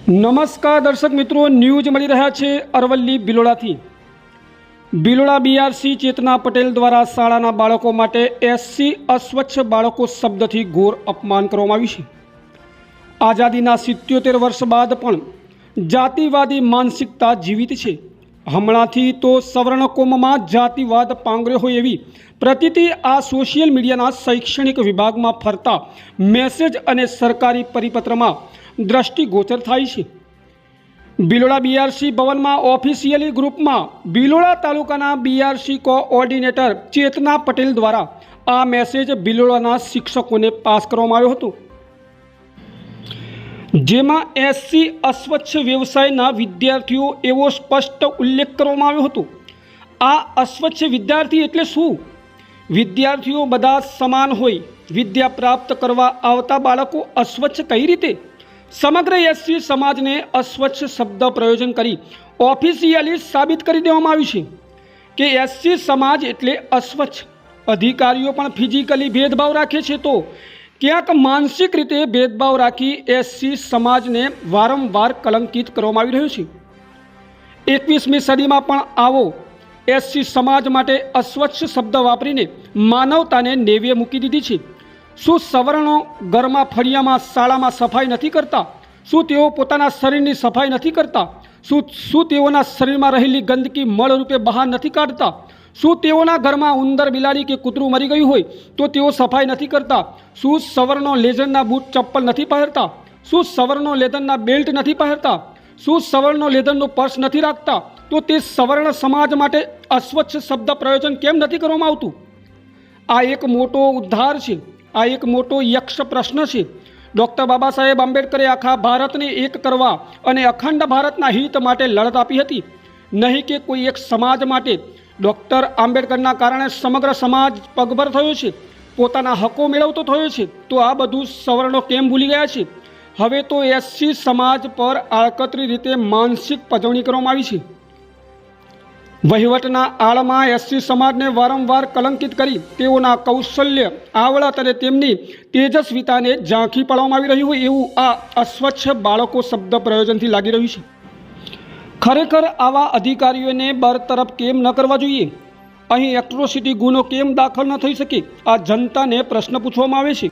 નમસ્કાર દર્શક મિત્રો, ન્યૂઝ મળી રહ્યા છે અરવલ્લી બિલોડાથી। બિલોડા બીઆરસી ચેતના પટેલ દ્વારા શાળાના બાળકો માટે એસસી અસ્વચ્છ બાળકો શબ્દથી ઘોર અપમાન કરવામાં આવ્યું છે। આઝાદીના 77 વર્ષ બાદ પણ જાતિવાદી માનસિકતા જીવિત છે। હમણાંથી તો સવર્ણ કોમમાં જાતિવાદ પાંગર્યો હોય એવી પ્રતીતિ આ સોશિયલ મીડિયાના શૈક્ષણિક વિભાગમાં ફરતા મેસેજ અને સરકારી પરિપત્રમાં દ્રષ્ટિગોચર થાય છે। બિલોડા બીઆરસી ભવનમાં ઓફિશિયલી ગ્રુપમાં બિલોડા તાલુકાના બીઆરસી કોઓર્ડિનેટર ચેતના પટેલ દ્વારા આ મેસેજ બિલોડાના શિક્ષકોને પાસ કરવામાં આવ્યો હતો, જેમાં એસસી અસ્વચ્છ વ્યવસાયના વિદ્યાર્થીઓ એવો સ્પષ્ટ ઉલ્લેખ કરવામાં આવ્યો હતો। આ અસ્વચ્છ વિદ્યાર્થી એટલે શું? વિદ્યાર્થીઓ બધા સમાન હોય, વિદ્યા પ્રાપ્ત કરવા આવતા બાળકો અસ્વચ્છ કઈ રીતે? સમગ્ર એસસી સમાજને અસ્વચ્છ શબ્દ પ્રયોજન કરી ઓફિશિયલી સાબિત કરી દેવામાં આવ્યું છે કે એસસી સમાજ એટલે અસ્વચ્છ। અધિકારીઓ પણ ફિઝિકલી ભેદભાવ રાખે છે તો ક્યાંક માનસિક રીતે ભેદભાવ રાખી એસસી સમાજને વારંવાર કલંકિત કરવામાં આવી રહ્યો છે। 21મી સદીમાં પણ આવો એસસી સમાજ માટે અસ્વચ્છ શબ્દ વાપરીને માનવતાને નેવે મૂકી દીધી છે। શું સવર્ણો ઘરમાં, ફળિયામાં, શાળામાં સફાઈ નથી કરતા? શું તેઓ પોતાના શરીરની સફાઈ નથી કરતા? શું તેઓના શરીરમાં રહેલી ગંદકી મળ રૂપે બહાર નથી કાઢતા? શું તેઓના ઘરમાં ઉંદર, બિલાડી કે કૂતરું મરી ગયું હોય તો તેઓ સફાઈ નથી કરતા? શું સવર્ણો લેધરના બૂટ, ચપ્પલ નથી પહેરતા? શું સવર્ણો લેધરના બેલ્ટ નથી પહેરતા? શું સવર્ણો લેધરનું પર્સ નથી રાખતા? તો તે સવર્ણ સમાજ માટે અસ્વચ્છ શબ્દ પ્રયોજન કેમ નથી કરવામાં આવતું? આ એક મોટો ઉદ્ધાર છે, આ એક મોટો યક્ષ પ્રશ્ન છે। ડૉક્ટર બાબા સાહેબ આંબેડકરે આખા ભારતને એક કરવા અને અખંડ ભારતના હિત માટે લડત આપી હતી, નહીં કે કોઈ એક સમાજ માટે। ડૉક્ટર આંબેડકરના કારણે સમગ્ર સમાજ પગભર થયો છે, પોતાના હકો મેળવતો થયો છે। તો આ બધું સવર્ણો કેમ ભૂલી ગયા છે? હવે તો એસસી સમાજ પર આડકતરી રીતે માનસિક પજવણી કરવામાં આવી છે। વહીવટના આળમાં એસસી સમાજને વારંવાર કલંકિત કરી તેઓના કૌશલ્ય, આવડત અને તેમની તેજસ્વીતાને ઝાંખી પાડવામાં આવી રહ્યું હોય એવું આ અસ્વચ્છ બાળકો શબ્દ પ્રયોજનથી લાગી રહ્યું છે। ખરેખર આવા અધિકારીઓને બરતરફ કેમ ન કરવા જોઈએ? અહીં એટ્રોસિટી ગુનો કેમ દાખલ ન થઈ શકે? આ જનતાને પ્રશ્ન પૂછવામાં આવે છે।